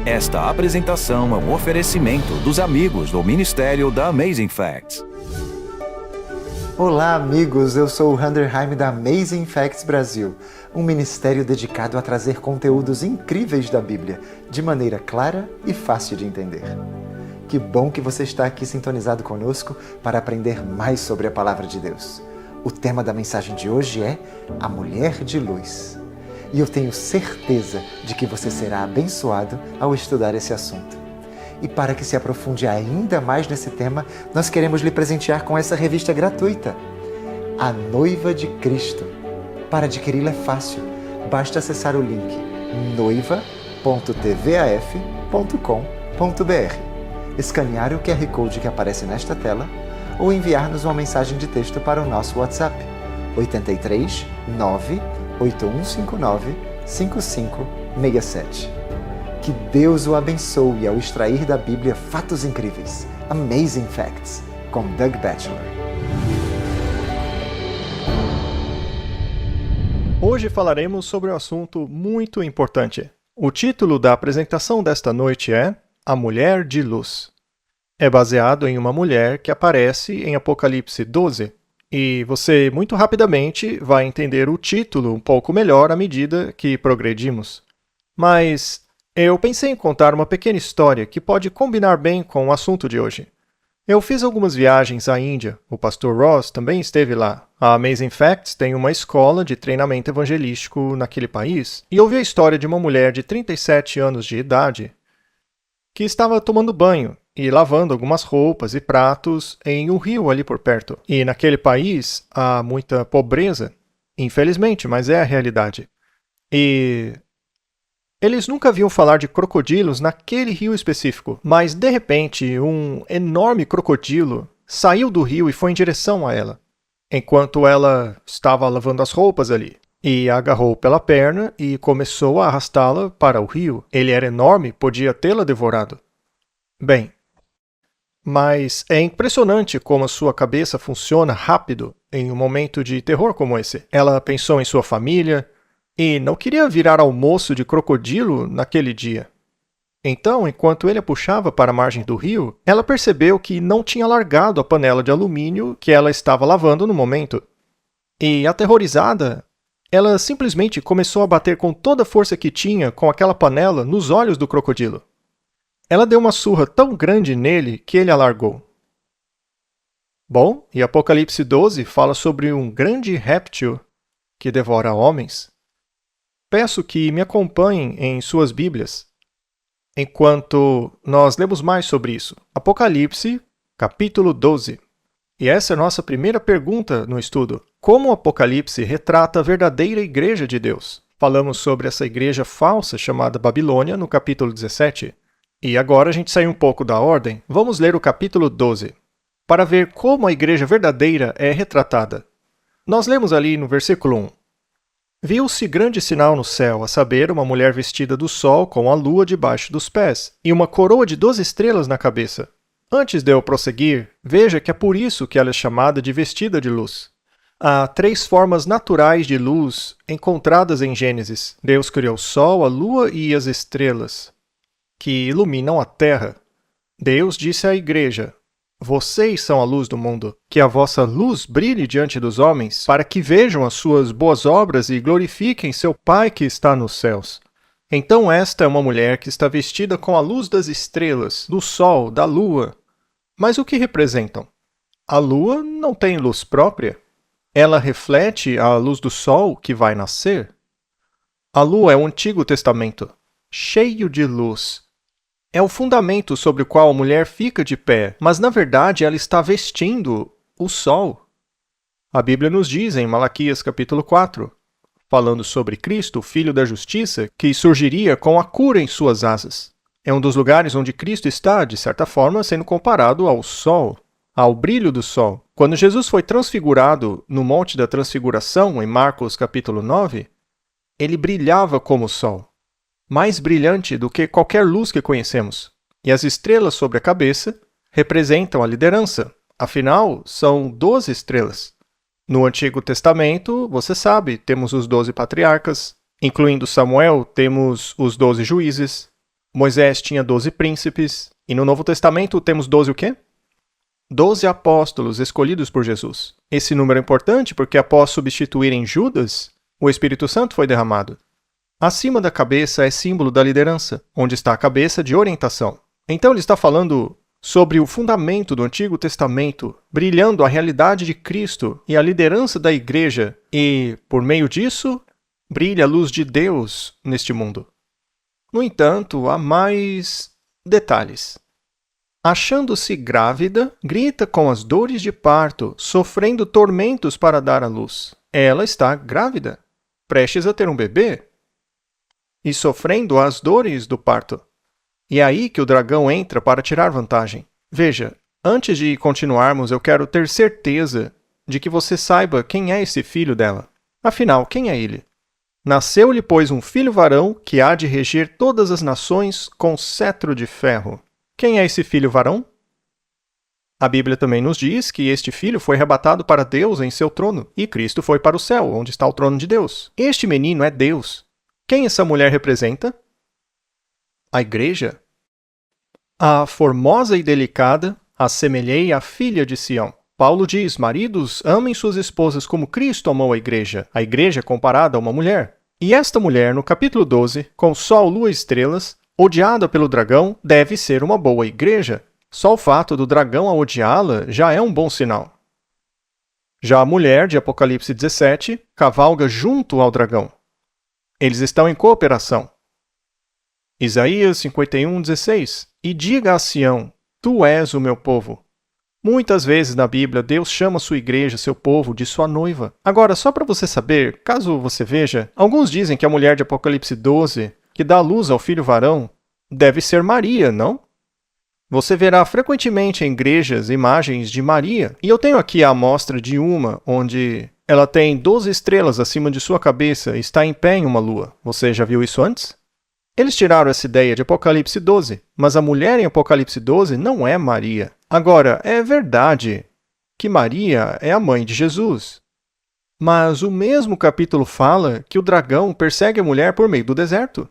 Esta apresentação é um oferecimento dos amigos do Ministério da Amazing Facts. Olá, amigos! Eu sou o Handerheim da Amazing Facts Brasil, um ministério dedicado a trazer conteúdos incríveis da Bíblia, de maneira clara e fácil de entender. Que bom que você está aqui sintonizado conosco para aprender mais sobre a Palavra de Deus. O tema da mensagem de hoje é A Mulher de Luz. E eu tenho certeza de que você será abençoado ao estudar esse assunto. E para que se aprofunde ainda mais nesse tema, nós queremos lhe presentear com essa revista gratuita, A Noiva de Cristo. Para adquiri-la é fácil, basta acessar o link noiva.tvaf.com.br, escanear o QR Code que aparece nesta tela ou enviar-nos uma mensagem de texto para o nosso WhatsApp 83 9 8159 5567. Que Deus o abençoe ao extrair da Bíblia fatos incríveis. Amazing Facts, com Doug Batchelor. Hoje falaremos sobre um assunto muito importante. O título da apresentação desta noite é A Mulher de Luz. É baseado em uma mulher que aparece em Apocalipse 12. E você, muito rapidamente, vai entender o título um pouco melhor à medida que progredimos. Mas eu pensei em contar uma pequena história que pode combinar bem com o assunto de hoje. Eu fiz algumas viagens à Índia. O pastor Ross também esteve lá. A Amazing Facts tem uma escola de treinamento evangelístico naquele país. E ouvi a história de uma mulher de 37 anos de idade que estava tomando banho e lavando algumas roupas e pratos em um rio ali por perto. E naquele país há muita pobreza, infelizmente, mas é a realidade. E eles nunca haviam falar de crocodilos naquele rio específico, mas de repente um enorme crocodilo saiu do rio e foi em direção a ela, enquanto ela estava lavando as roupas ali. E a agarrou pela perna e começou a arrastá-la para o rio. Ele era enorme, podia tê-la devorado. Bem, mas é impressionante como a sua cabeça funciona rápido em um momento de terror como esse. Ela pensou em sua família e não queria virar almoço de crocodilo naquele dia. Então, enquanto ele a puxava para a margem do rio, ela percebeu que não tinha largado a panela de alumínio que ela estava lavando no momento. E, aterrorizada, ela simplesmente começou a bater com toda a força que tinha com aquela panela nos olhos do crocodilo. Ela deu uma surra tão grande nele que ele a largou. Bom, e Apocalipse 12 fala sobre um grande réptil que devora homens. Peço que me acompanhem em suas Bíblias, enquanto nós lemos mais sobre isso. Apocalipse, capítulo 12. E essa é a nossa primeira pergunta no estudo. Como o Apocalipse retrata a verdadeira igreja de Deus? Falamos sobre essa igreja falsa chamada Babilônia no capítulo 17. E agora a gente saiu um pouco da ordem. Vamos ler o capítulo 12, para ver como a igreja verdadeira é retratada. Nós lemos ali no versículo 1. Viu-se grande sinal no céu, a saber, uma mulher vestida do sol com a lua debaixo dos pés, e uma coroa de 12 estrelas na cabeça. Antes de eu prosseguir, veja que é por isso que ela é chamada de vestida de luz. Há 3 formas naturais de luz encontradas em Gênesis. Deus criou o sol, a lua e as estrelas, que iluminam a terra. Deus disse à igreja: vocês são a luz do mundo, que a vossa luz brilhe diante dos homens, para que vejam as suas boas obras e glorifiquem seu Pai que está nos céus. Então esta é uma mulher que está vestida com a luz das estrelas, do sol, da lua. Mas o que representam? A lua não tem luz própria. Ela reflete a luz do sol que vai nascer. A lua é o Antigo Testamento, cheio de luz. É o fundamento sobre o qual a mulher fica de pé, mas na verdade ela está vestindo o sol. A Bíblia nos diz em Malaquias capítulo 4, falando sobre Cristo, o Filho da Justiça, que surgiria com a cura em suas asas. É um dos lugares onde Cristo está, de certa forma, sendo comparado ao sol, ao brilho do sol. Quando Jesus foi transfigurado no Monte da Transfiguração, em Marcos capítulo 9, ele brilhava como o sol, mais brilhante do que qualquer luz que conhecemos. E as estrelas sobre a cabeça representam a liderança. Afinal, são 12 estrelas. No Antigo Testamento, você sabe, temos os 12 patriarcas, incluindo Samuel, temos os 12 juízes. Moisés tinha 12 príncipes, e no Novo Testamento temos 12 o quê? 12 apóstolos escolhidos por Jesus. Esse número é importante porque após substituírem Judas, o Espírito Santo foi derramado. Acima da cabeça é símbolo da liderança, onde está a cabeça de orientação. Então ele está falando sobre o fundamento do Antigo Testamento, brilhando a realidade de Cristo e a liderança da igreja, e, por meio disso, brilha a luz de Deus neste mundo. No entanto, há mais detalhes. Achando-se grávida, grita com as dores de parto, sofrendo tormentos para dar à luz. Ela está grávida, prestes a ter um bebê, e sofrendo as dores do parto. E é aí que o dragão entra para tirar vantagem. Veja, antes de continuarmos, eu quero ter certeza de que você saiba quem é esse filho dela. Afinal, quem é ele? Nasceu-lhe, pois, um filho varão que há de reger todas as nações com cetro de ferro. Quem é esse filho varão? A Bíblia também nos diz que este filho foi arrebatado para Deus em seu trono, e Cristo foi para o céu, onde está o trono de Deus. Este menino é Deus. Quem essa mulher representa? A igreja. A formosa e delicada assemelhei à filha de Sião. Paulo diz, maridos, amem suas esposas como Cristo amou a igreja é comparada a uma mulher. E esta mulher, no capítulo 12, com sol, lua e estrelas, odiada pelo dragão, deve ser uma boa igreja. Só o fato do dragão a odiá-la já é um bom sinal. Já a mulher, de Apocalipse 17, cavalga junto ao dragão. Eles estão em cooperação. Isaías 51:16. E diga a Sião, tu és o meu povo. Muitas vezes na Bíblia, Deus chama sua igreja, seu povo, de sua noiva. Agora, só para você saber, caso você veja, alguns dizem que a mulher de Apocalipse 12, que dá luz ao filho varão, deve ser Maria, não? Você verá frequentemente em igrejas imagens de Maria. E eu tenho aqui a amostra de uma, onde ela tem 12 estrelas acima de sua cabeça e está em pé em uma lua. Você já viu isso antes? Eles tiraram essa ideia de Apocalipse 12, mas a mulher em Apocalipse 12 não é Maria. Agora, é verdade que Maria é a mãe de Jesus. Mas o mesmo capítulo fala que o dragão persegue a mulher por meio do deserto.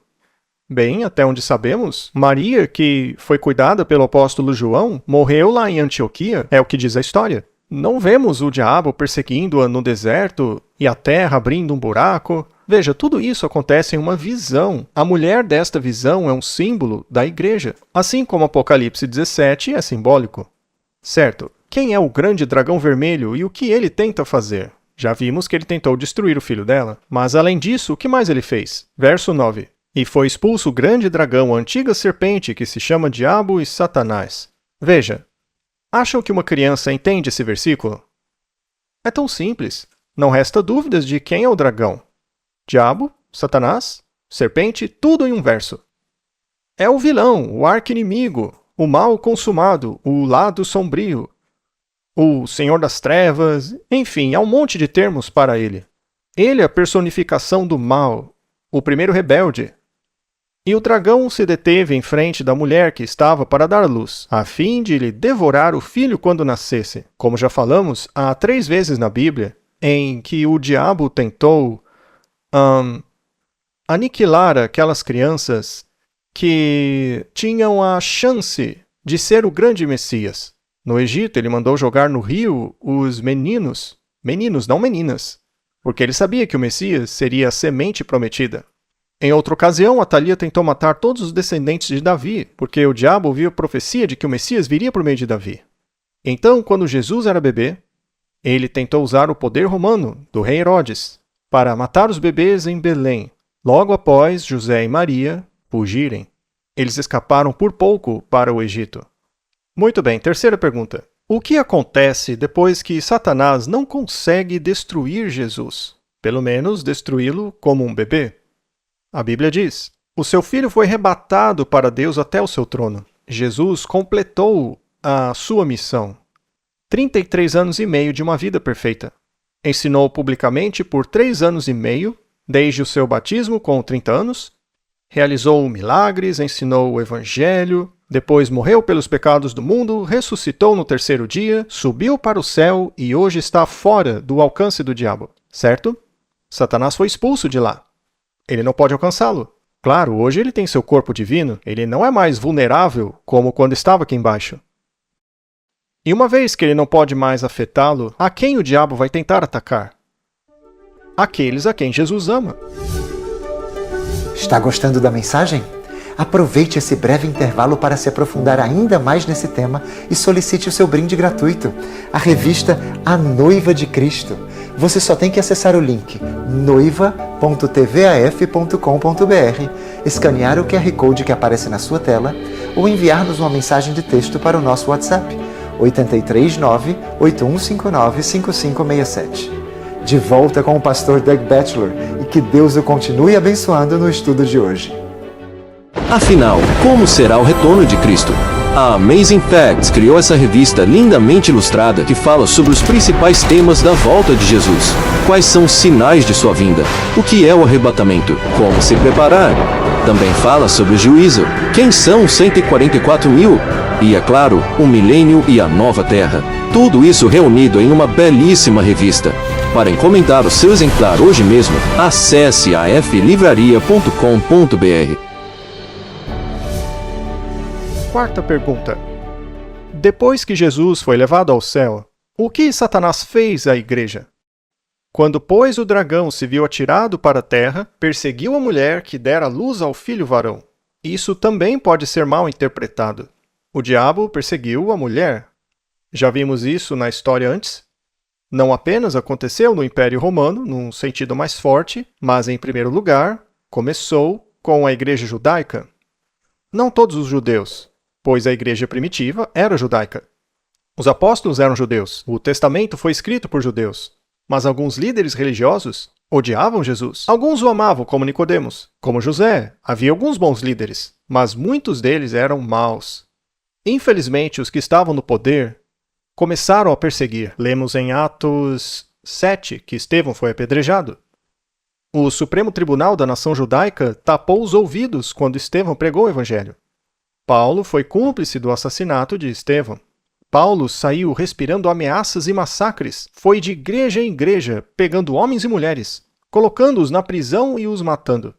Bem, até onde sabemos, Maria, que foi cuidada pelo apóstolo João, morreu lá em Antioquia, é o que diz a história. Não vemos o diabo perseguindo-a no deserto e a terra abrindo um buraco. Veja, tudo isso acontece em uma visão. A mulher desta visão é um símbolo da igreja, assim como Apocalipse 17 é simbólico. Certo, quem é o grande dragão vermelho e o que ele tenta fazer? Já vimos que ele tentou destruir o filho dela, mas além disso, o que mais ele fez? Verso 9. E foi expulso o grande dragão, a antiga serpente, que se chama Diabo e Satanás. Veja, acham que uma criança entende esse versículo? É tão simples. Não resta dúvidas de quem é o dragão. Diabo, Satanás, serpente, tudo em um verso. É o vilão, o arqui-inimigo, o mal consumado, o lado sombrio, o senhor das trevas, enfim, há um monte de termos para ele. Ele é a personificação do mal, o primeiro rebelde. E o dragão se deteve em frente da mulher que estava para dar luz, a fim de lhe devorar o filho quando nascesse. Como já falamos, há 3 vezes na Bíblia em que o diabo tentou aniquilar aquelas crianças que tinham a chance de ser o grande Messias. No Egito, ele mandou jogar no rio os meninos, não meninas, porque ele sabia que o Messias seria a semente prometida. Em outra ocasião, Atalia tentou matar todos os descendentes de Davi, porque o diabo ouviu a profecia de que o Messias viria por meio de Davi. Então, quando Jesus era bebê, ele tentou usar o poder romano do rei Herodes para matar os bebês em Belém, logo após José e Maria fugirem. Eles escaparam por pouco para o Egito. Muito bem, terceira pergunta. O que acontece depois que Satanás não consegue destruir Jesus? Pelo menos destruí-lo como um bebê. A Bíblia diz, o seu filho foi arrebatado para Deus até o seu trono. Jesus completou a sua missão. 33 anos e meio de uma vida perfeita. Ensinou publicamente por 3 anos e meio, desde o seu batismo com 30 anos. Realizou milagres, ensinou o evangelho, depois morreu pelos pecados do mundo, ressuscitou no 3º dia, subiu para o céu e hoje está fora do alcance do diabo. Certo? Satanás foi expulso de lá. Ele não pode alcançá-lo. Claro, hoje ele tem seu corpo divino, ele não é mais vulnerável como quando estava aqui embaixo. E uma vez que ele não pode mais afetá-lo, a quem o diabo vai tentar atacar? Aqueles a quem Jesus ama. Está gostando da mensagem? Aproveite esse breve intervalo para se aprofundar ainda mais nesse tema e solicite o seu brinde gratuito, a revista A Noiva de Cristo. Você só tem que acessar o link noiva.tvaf.com.br, escanear o QR Code que aparece na sua tela ou enviar-nos uma mensagem de texto para o nosso WhatsApp, 839-8159-5567. De volta com o pastor Doug Batchelor e que Deus o continue abençoando no estudo de hoje. Afinal, como será o retorno de Cristo? A Amazing Facts criou essa revista lindamente ilustrada que fala sobre os principais temas da volta de Jesus. Quais são os sinais de sua vinda? O que é o arrebatamento? Como se preparar? Também fala sobre o juízo. Quem são os 144 mil? E, é claro, o milênio e a nova terra. Tudo isso reunido em uma belíssima revista. Para encomendar o seu exemplar hoje mesmo, acesse aflivraria.com.br. Quarta pergunta. Depois que Jesus foi levado ao céu, o que Satanás fez à igreja? Quando, pois, o dragão se viu atirado para a terra, perseguiu a mulher que dera luz ao filho varão. Isso também pode ser mal interpretado. O diabo perseguiu a mulher. Já vimos isso na história antes? Não apenas aconteceu no Império Romano, num sentido mais forte, mas, em primeiro lugar, começou com a igreja judaica. Não todos os judeus, pois a igreja primitiva era judaica. Os apóstolos eram judeus, o testamento foi escrito por judeus, mas alguns líderes religiosos odiavam Jesus. Alguns o amavam, como Nicodemos, como José. Havia alguns bons líderes, mas muitos deles eram maus. Infelizmente, os que estavam no poder começaram a perseguir. Lemos em Atos 7 que Estevão foi apedrejado. O Supremo Tribunal da Nação Judaica tapou os ouvidos quando Estevão pregou o Evangelho. Paulo foi cúmplice do assassinato de Estevão. Paulo saiu respirando ameaças e massacres. Foi de igreja em igreja, pegando homens e mulheres, colocando-os na prisão e os matando.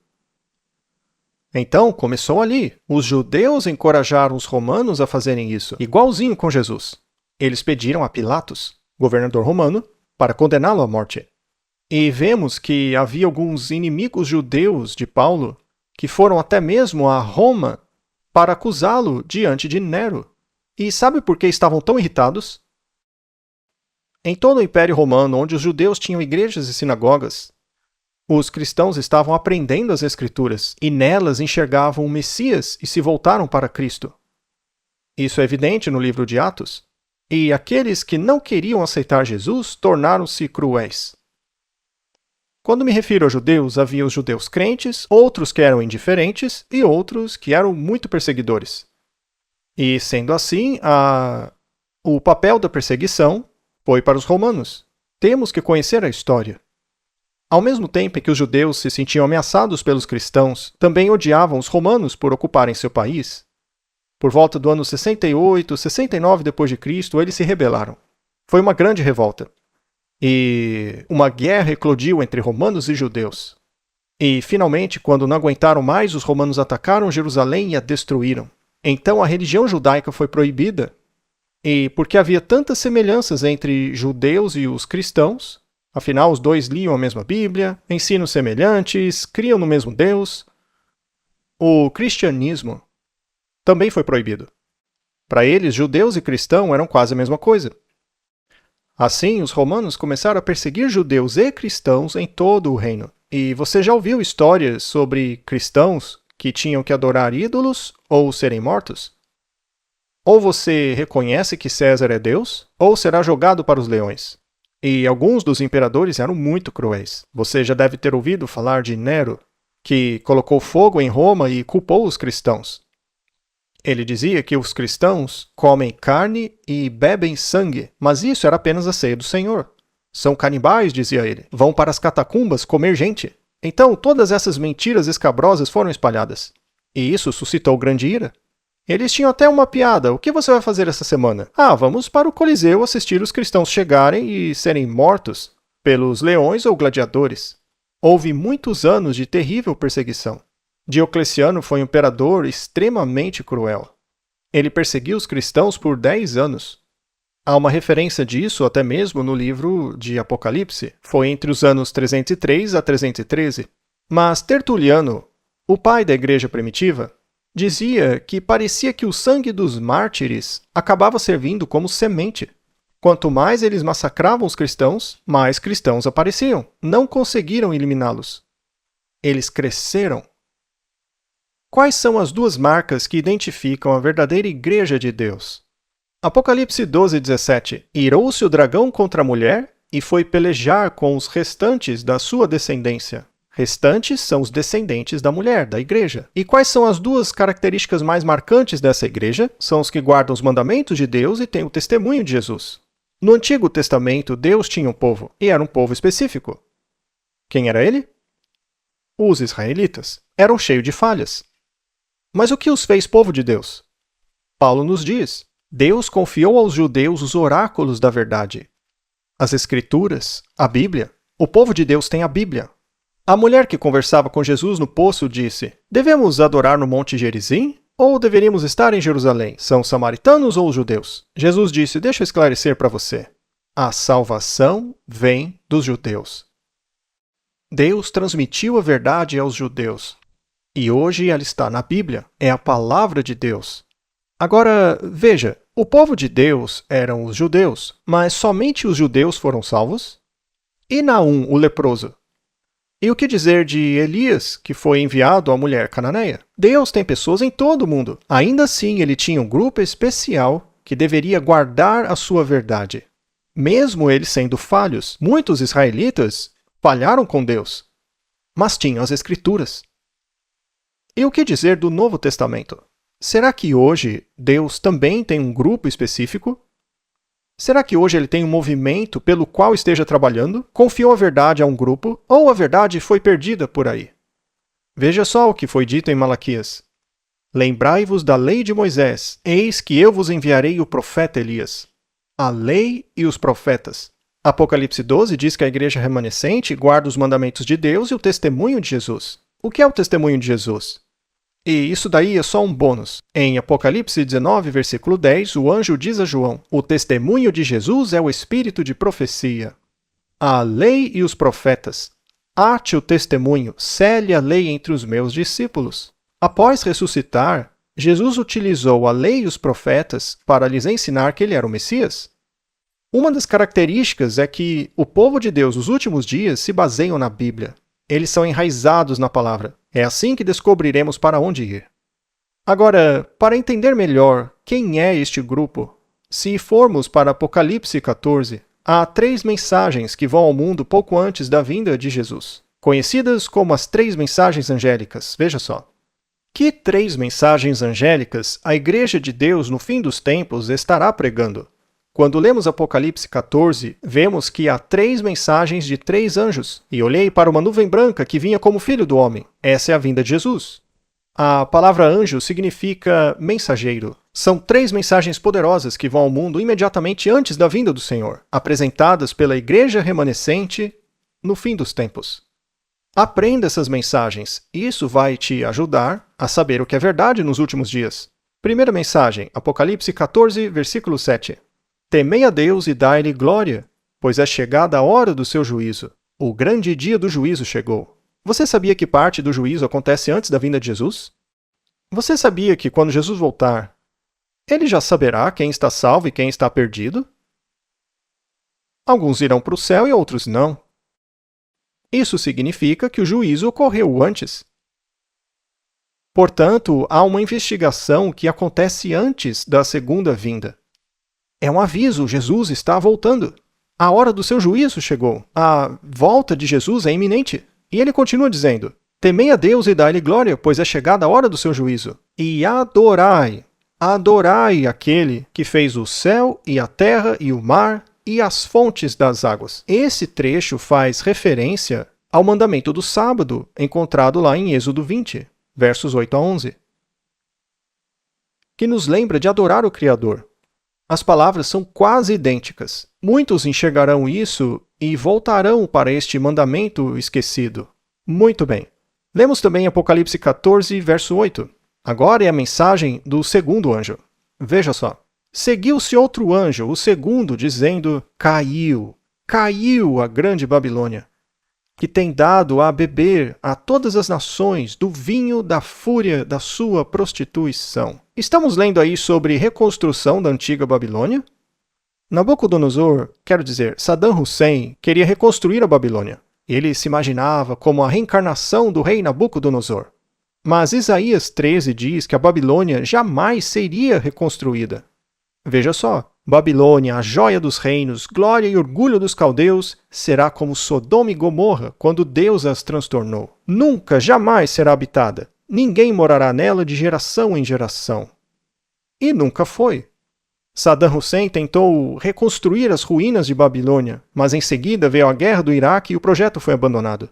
Então, começou ali. Os judeus encorajaram os romanos a fazerem isso, igualzinho com Jesus. Eles pediram a Pilatos, governador romano, para condená-lo à morte. E vemos que havia alguns inimigos judeus de Paulo que foram até mesmo a Roma para acusá-lo diante de Nero. E sabe por que estavam tão irritados? Em todo o Império Romano, onde os judeus tinham igrejas e sinagogas, os cristãos estavam aprendendo as Escrituras e nelas enxergavam o Messias e se voltaram para Cristo. Isso é evidente no livro de Atos. E aqueles que não queriam aceitar Jesus tornaram-se cruéis. Quando me refiro a judeus, havia os judeus crentes, outros que eram indiferentes e outros que eram muito perseguidores. E, sendo assim, o papel da perseguição foi para os romanos. Temos que conhecer a história. Ao mesmo tempo em que os judeus se sentiam ameaçados pelos cristãos, também odiavam os romanos por ocuparem seu país. Por volta do ano 68, 69 d.C., eles se rebelaram. Foi uma grande revolta. E uma guerra eclodiu entre romanos e judeus. E, finalmente, quando não aguentaram mais, os romanos atacaram Jerusalém e a destruíram. Então a religião judaica foi proibida. E porque havia tantas semelhanças entre judeus e os cristãos, afinal os dois liam a mesma Bíblia, ensinos semelhantes, criam no mesmo Deus, o cristianismo também foi proibido. Para eles, judeus e cristão eram quase a mesma coisa. Assim, os romanos começaram a perseguir judeus e cristãos em todo o reino. E você já ouviu histórias sobre cristãos que tinham que adorar ídolos ou serem mortos? Ou você reconhece que César é Deus, ou será jogado para os leões. E alguns dos imperadores eram muito cruéis. Você já deve ter ouvido falar de Nero, que colocou fogo em Roma e culpou os cristãos. Ele dizia que os cristãos comem carne e bebem sangue, mas isso era apenas a ceia do Senhor. São canibais, dizia ele. Vão para as catacumbas comer gente. Então, todas essas mentiras escabrosas foram espalhadas. E isso suscitou grande ira. Eles tinham até uma piada. O que você vai fazer essa semana? Vamos para o Coliseu assistir os cristãos chegarem e serem mortos pelos leões ou gladiadores. Houve muitos anos de terrível perseguição. Diocleciano foi um imperador extremamente cruel. Ele perseguiu os cristãos por 10 anos. Há uma referência disso até mesmo no livro de Apocalipse. Foi entre os anos 303 a 313. Mas Tertuliano, o pai da igreja primitiva, dizia que parecia que o sangue dos mártires acabava servindo como semente. Quanto mais eles massacravam os cristãos, mais cristãos apareciam. Não conseguiram eliminá-los. Eles cresceram. Quais são as duas marcas que identificam a verdadeira igreja de Deus? Apocalipse 12:17. Irou-se o dragão contra a mulher e foi pelejar com os restantes da sua descendência. Restantes são os descendentes da mulher, da igreja. E quais são as duas características mais marcantes dessa igreja? São os que guardam os mandamentos de Deus e têm o testemunho de Jesus. No Antigo Testamento, Deus tinha um povo, e era um povo específico. Quem era ele? Os israelitas. Eram cheios de falhas. Mas o que os fez povo de Deus? Paulo nos diz: Deus confiou aos judeus os oráculos da verdade. As Escrituras, a Bíblia. O povo de Deus tem a Bíblia. A mulher que conversava com Jesus no poço disse: Devemos adorar no Monte Gerizim? Ou deveríamos estar em Jerusalém? São os samaritanos ou os judeus? Jesus disse: Deixa eu esclarecer para você. A salvação vem dos judeus. Deus transmitiu a verdade aos judeus. E hoje ela está na Bíblia. É a palavra de Deus. Agora, veja, o povo de Deus eram os judeus, mas somente os judeus foram salvos? E Naum, o leproso? E o que dizer de Elias, que foi enviado à mulher cananeia? Deus tem pessoas em todo o mundo. Ainda assim, ele tinha um grupo especial que deveria guardar a sua verdade. Mesmo eles sendo falhos, muitos israelitas falharam com Deus, mas tinham as Escrituras. E o que dizer do Novo Testamento? Será que hoje Deus também tem um grupo específico? Será que hoje ele tem um movimento pelo qual esteja trabalhando? Confiou a verdade a um grupo? Ou a verdade foi perdida por aí? Veja só o que foi dito em Malaquias. Lembrai-vos da lei de Moisés, eis que eu vos enviarei o profeta Elias. A lei e os profetas. Apocalipse 12 diz que a igreja remanescente guarda os mandamentos de Deus e o testemunho de Jesus. O que é o testemunho de Jesus? E isso daí é só um bônus. Em Apocalipse 19, versículo 10, o anjo diz a João: o testemunho de Jesus é o espírito de profecia. A lei e os profetas. Ate o testemunho, cele a lei entre os meus discípulos. Após ressuscitar, Jesus utilizou a lei e os profetas para lhes ensinar que ele era o Messias. Uma das características é que o povo de Deus nos últimos dias se baseiam na Bíblia. Eles são enraizados na palavra. É assim que descobriremos para onde ir. Agora, para entender melhor quem é este grupo, se formos para Apocalipse 14, há 3 mensagens que vão ao mundo pouco antes da vinda de Jesus, conhecidas como as 3 mensagens angélicas. Veja só. Que 3 mensagens angélicas a Igreja de Deus no fim dos tempos estará pregando? Quando lemos Apocalipse 14, vemos que há 3 mensagens de 3 anjos. E olhei para uma nuvem branca que vinha como filho do homem. Essa é a vinda de Jesus. A palavra anjo significa mensageiro. São 3 mensagens poderosas que vão ao mundo imediatamente antes da vinda do Senhor, apresentadas pela igreja remanescente no fim dos tempos. Aprenda essas mensagens. Isso vai te ajudar a saber o que é verdade nos últimos dias. Primeira mensagem, Apocalipse 14, versículo 7. Temei a Deus e dai-lhe glória, pois é chegada a hora do seu juízo. O grande dia do juízo chegou. Você sabia que parte do juízo acontece antes da vinda de Jesus? Você sabia que quando Jesus voltar, ele já saberá quem está salvo e quem está perdido? Alguns irão para o céu e outros não. Isso significa que o juízo ocorreu antes. Portanto, há uma investigação que acontece antes da segunda vinda. É um aviso, Jesus está voltando. A hora do seu juízo chegou. A volta de Jesus é iminente. E ele continua dizendo: temei a Deus e dai-lhe glória, pois é chegada a hora do seu juízo. E adorai aquele que fez o céu e a terra e o mar e as fontes das águas. Esse trecho faz referência ao mandamento do sábado, encontrado lá em Êxodo 20, versos 8 a 11, que nos lembra de adorar o Criador. As palavras são quase idênticas. Muitos enxergarão isso e voltarão para este mandamento esquecido. Muito bem. Lemos também Apocalipse 14, verso 8. Agora é a mensagem do segundo anjo. Veja só. Seguiu-se outro anjo, o segundo, dizendo: Caiu a grande Babilônia, que tem dado a beber a todas as nações do vinho da fúria da sua prostituição. Estamos lendo aí sobre reconstrução da antiga Babilônia? Nabucodonosor, quero dizer, Saddam Hussein, queria reconstruir a Babilônia. Ele se imaginava como a reencarnação do rei Nabucodonosor. Mas Isaías 13 diz que a Babilônia jamais seria reconstruída. Veja só, Babilônia, a joia dos reinos, glória e orgulho dos caldeus, será como Sodoma e Gomorra quando Deus as transtornou. Nunca, jamais será habitada. Ninguém morará nela de geração em geração. E nunca foi. Saddam Hussein tentou reconstruir as ruínas de Babilônia, mas em seguida veio a guerra do Iraque e o projeto foi abandonado.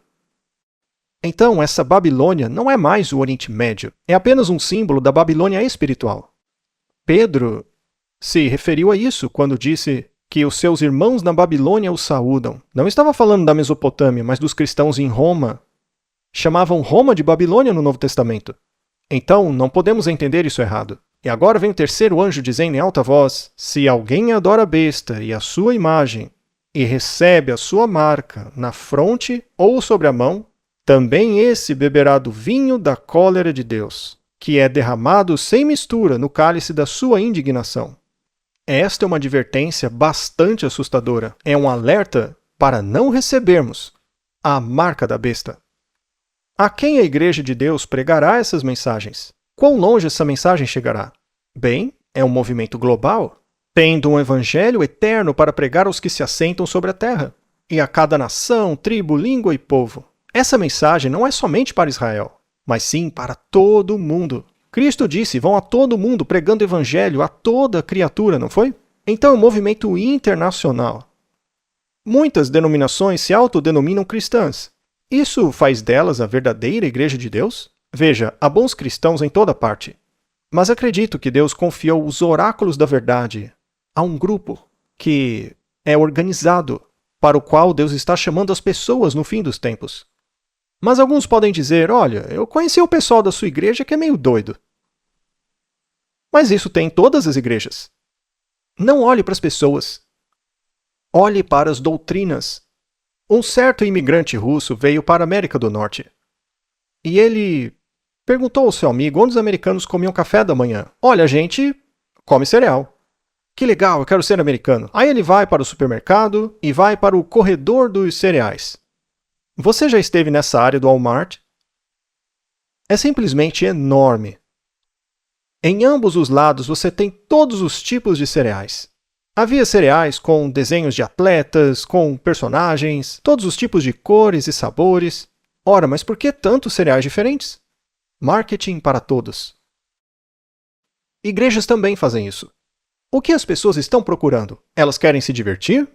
Então, essa Babilônia não é mais o Oriente Médio, é apenas um símbolo da Babilônia espiritual. Pedro se referiu a isso quando disse que os seus irmãos na Babilônia o saúdam. Não estava falando da Mesopotâmia, mas dos cristãos em Roma. Chamavam Roma de Babilônia no Novo Testamento. Então, não podemos entender isso errado. E agora vem o terceiro anjo dizendo em alta voz: se alguém adora a besta e a sua imagem, e recebe a sua marca na fronte ou sobre a mão, também esse beberá do vinho da cólera de Deus, que é derramado sem mistura no cálice da sua indignação. Esta é uma advertência bastante assustadora. É um alerta para não recebermos a marca da besta. A quem a Igreja de Deus pregará essas mensagens? Quão longe essa mensagem chegará? Bem, é um movimento global, tendo um evangelho eterno para pregar aos que se assentam sobre a terra, e a cada nação, tribo, língua e povo. Essa mensagem não é somente para Israel, mas sim para todo o mundo. Cristo disse: vão a todo mundo pregando o evangelho a toda criatura, não foi? Então é um movimento internacional. Muitas denominações se autodenominam cristãs. Isso faz delas a verdadeira Igreja de Deus? Veja, há bons cristãos em toda parte. Mas acredito que Deus confiou os oráculos da verdade a um grupo que é organizado, para o qual Deus está chamando as pessoas no fim dos tempos. Mas alguns podem dizer: olha, eu conheci o pessoal da sua igreja que é meio doido. Mas isso tem em todas as igrejas. Não olhe para as pessoas. Olhe para as doutrinas. Um certo imigrante russo veio para a América do Norte. E ele perguntou ao seu amigo onde os americanos comiam café da manhã. Olha, a gente come cereal. Que legal, eu quero ser americano. Aí ele vai para o supermercado e vai para o corredor dos cereais. Você já esteve nessa área do Walmart? É simplesmente enorme. Em ambos os lados você tem todos os tipos de cereais. Havia cereais com desenhos de atletas, com personagens, todos os tipos de cores e sabores. Ora, mas por que tantos cereais diferentes? Marketing para todos. Igrejas também fazem isso. O que as pessoas estão procurando? Elas querem se divertir?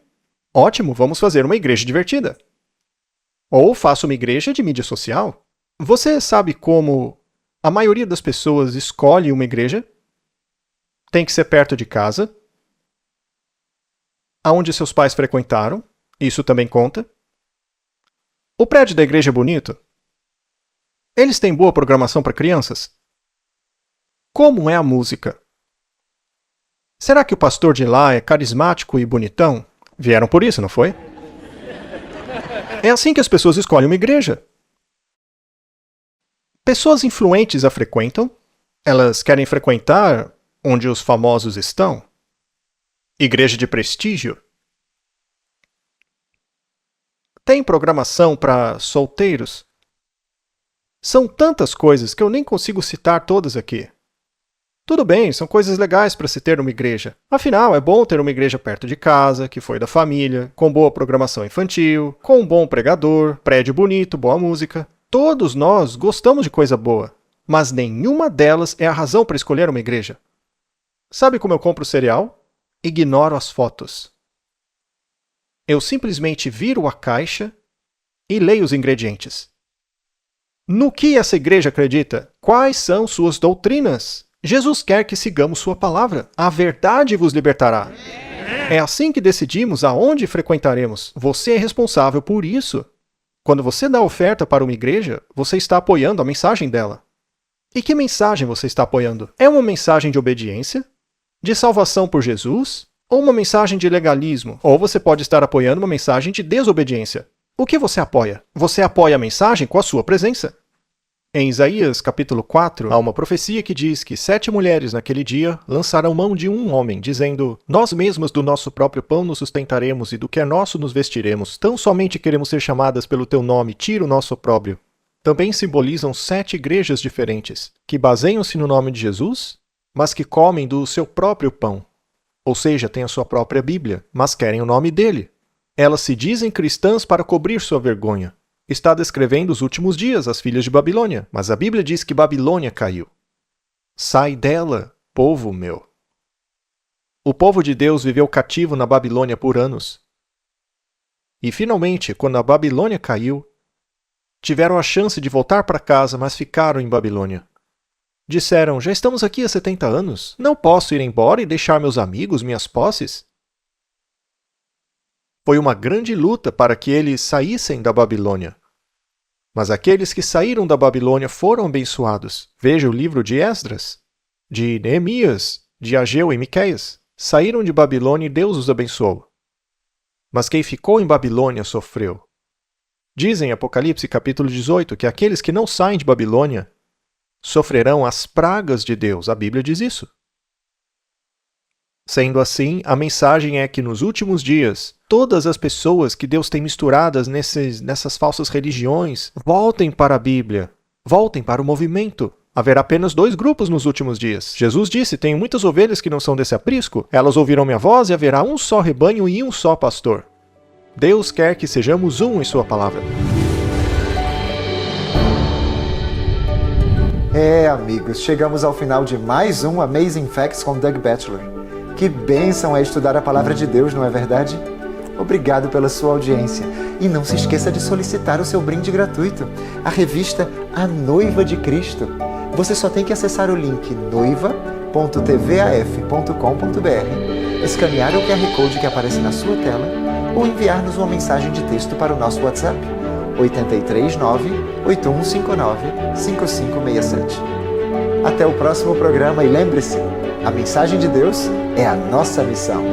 Ótimo, vamos fazer uma igreja divertida. Ou faça uma igreja de mídia social. Você sabe como a maioria das pessoas escolhe uma igreja? Tem que ser perto de casa. Aonde seus pais frequentaram. Isso também conta. O prédio da igreja é bonito? Eles têm boa programação para crianças? Como é a música? Será que o pastor de lá é carismático e bonitão? Vieram por isso, não foi? É assim que as pessoas escolhem uma igreja. Pessoas influentes a frequentam. Elas querem frequentar onde os famosos estão. Igreja de prestígio. Tem programação para solteiros. São tantas coisas que eu nem consigo citar todas aqui. Tudo bem, são coisas legais para se ter uma igreja. Afinal, é bom ter uma igreja perto de casa, que foi da família, com boa programação infantil, com um bom pregador, prédio bonito, boa música. Todos nós gostamos de coisa boa, mas nenhuma delas é a razão para escolher uma igreja. Sabe como eu compro cereal? Ignoro as fotos. Eu simplesmente viro a caixa e leio os ingredientes. No que essa igreja acredita? Quais são suas doutrinas? Jesus quer que sigamos sua palavra. A verdade vos libertará. É assim que decidimos aonde frequentaremos. Você é responsável por isso. Quando você dá oferta para uma igreja, você está apoiando a mensagem dela. E que mensagem você está apoiando? É uma mensagem de obediência? De salvação por Jesus? Ou uma mensagem de legalismo? Ou você pode estar apoiando uma mensagem de desobediência? O que você apoia? Você apoia a mensagem com a sua presença. Em Isaías capítulo 4, há uma profecia que diz que 7 mulheres naquele dia lançarão mão de um homem, dizendo: Nós mesmas do nosso próprio pão nos sustentaremos e do que é nosso nos vestiremos. Tão somente queremos ser chamadas pelo teu nome, tira o nosso opróbrio. Também simbolizam 7 igrejas diferentes, que baseiam-se no nome de Jesus, mas que comem do seu próprio pão. Ou seja, têm a sua própria Bíblia, mas querem o nome dele. Elas se dizem cristãs para cobrir sua vergonha. Está descrevendo os últimos dias, as filhas de Babilônia, mas a Bíblia diz que Babilônia caiu. Sai dela, povo meu. O povo de Deus viveu cativo na Babilônia por anos. E finalmente, quando a Babilônia caiu, tiveram a chance de voltar para casa, mas ficaram em Babilônia. Disseram: já estamos aqui há 70 anos, não posso ir embora e deixar meus amigos, minhas posses? Foi uma grande luta para que eles saíssem da Babilônia. Mas aqueles que saíram da Babilônia foram abençoados. Veja o livro de Esdras, de Neemias, de Ageu e Miqueias. Saíram de Babilônia e Deus os abençoou. Mas quem ficou em Babilônia sofreu. Diz em Apocalipse capítulo 18 que aqueles que não saem de Babilônia sofrerão as pragas de Deus. A Bíblia diz isso. Sendo assim, a mensagem é que nos últimos dias, todas as pessoas que Deus tem misturadas nessas falsas religiões, voltem para a Bíblia, voltem para o movimento. Haverá apenas 2 grupos nos últimos dias. Jesus disse: tenho muitas ovelhas que não são desse aprisco, elas ouvirão minha voz e haverá um só rebanho e um só pastor. Deus quer que sejamos um em sua palavra. Amigos, chegamos ao final de mais um Amazing Facts com Doug Batchelor. Que bênção é estudar a palavra de Deus, não é verdade? Obrigado pela sua audiência. E não se esqueça de solicitar o seu brinde gratuito, a revista A Noiva de Cristo. Você só tem que acessar o link noiva.tvaf.com.br, escanear o QR Code que aparece na sua tela ou enviar-nos uma mensagem de texto para o nosso WhatsApp 839-8159-5567. Até o próximo programa e lembre-se, a mensagem de Deus é a nossa missão.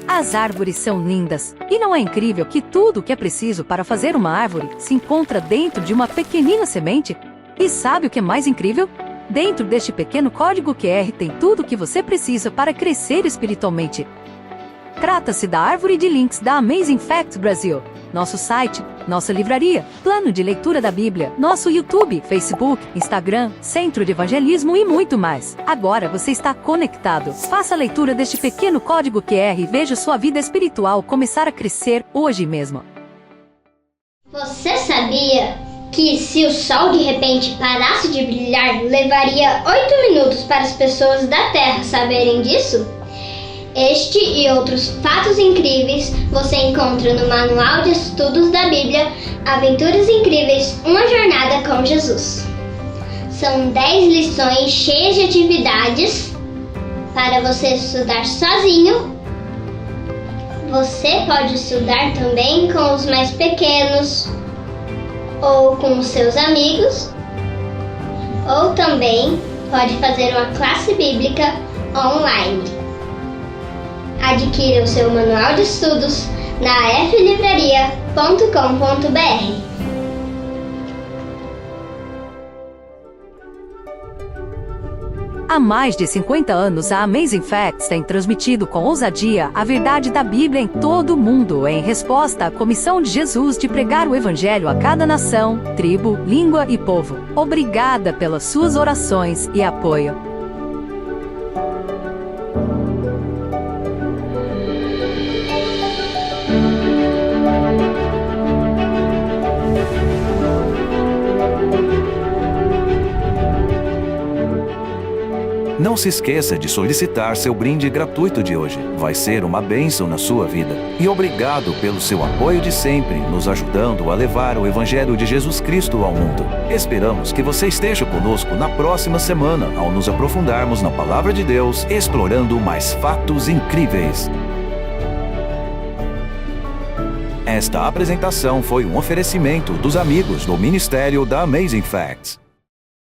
As árvores são lindas, e não é incrível que tudo o que é preciso para fazer uma árvore se encontra dentro de uma pequenina semente? E sabe o que é mais incrível? Dentro deste pequeno código QR tem tudo o que você precisa para crescer espiritualmente. Trata-se da árvore de links da Amazing Facts Brasil, nosso site, nossa livraria, plano de leitura da Bíblia, nosso YouTube, Facebook, Instagram, Centro de Evangelismo e muito mais. Agora você está conectado. Faça a leitura deste pequeno código QR e veja sua vida espiritual começar a crescer hoje mesmo. Você sabia que se o sol de repente parasse de brilhar, levaria 8 minutos para as pessoas da Terra saberem disso? Este e outros fatos incríveis você encontra no Manual de Estudos da Bíblia, Aventuras Incríveis, uma jornada com Jesus. São 10 lições cheias de atividades para você estudar sozinho. Você pode estudar também com os mais pequenos, ou com os seus amigos, ou também pode fazer uma classe bíblica online. Adquira o seu manual de estudos na flivraria.com.br. Há mais de 50 anos, a Amazing Facts tem transmitido com ousadia a verdade da Bíblia em todo o mundo, em resposta à comissão de Jesus de pregar o Evangelho a cada nação, tribo, língua e povo. Obrigada pelas suas orações e apoio. Não se esqueça de solicitar seu brinde gratuito de hoje. Vai ser uma bênção na sua vida. E obrigado pelo seu apoio de sempre, nos ajudando a levar o Evangelho de Jesus Cristo ao mundo. Esperamos que você esteja conosco na próxima semana, ao nos aprofundarmos na Palavra de Deus, explorando mais fatos incríveis. Esta apresentação foi um oferecimento dos amigos do Ministério da Amazing Facts.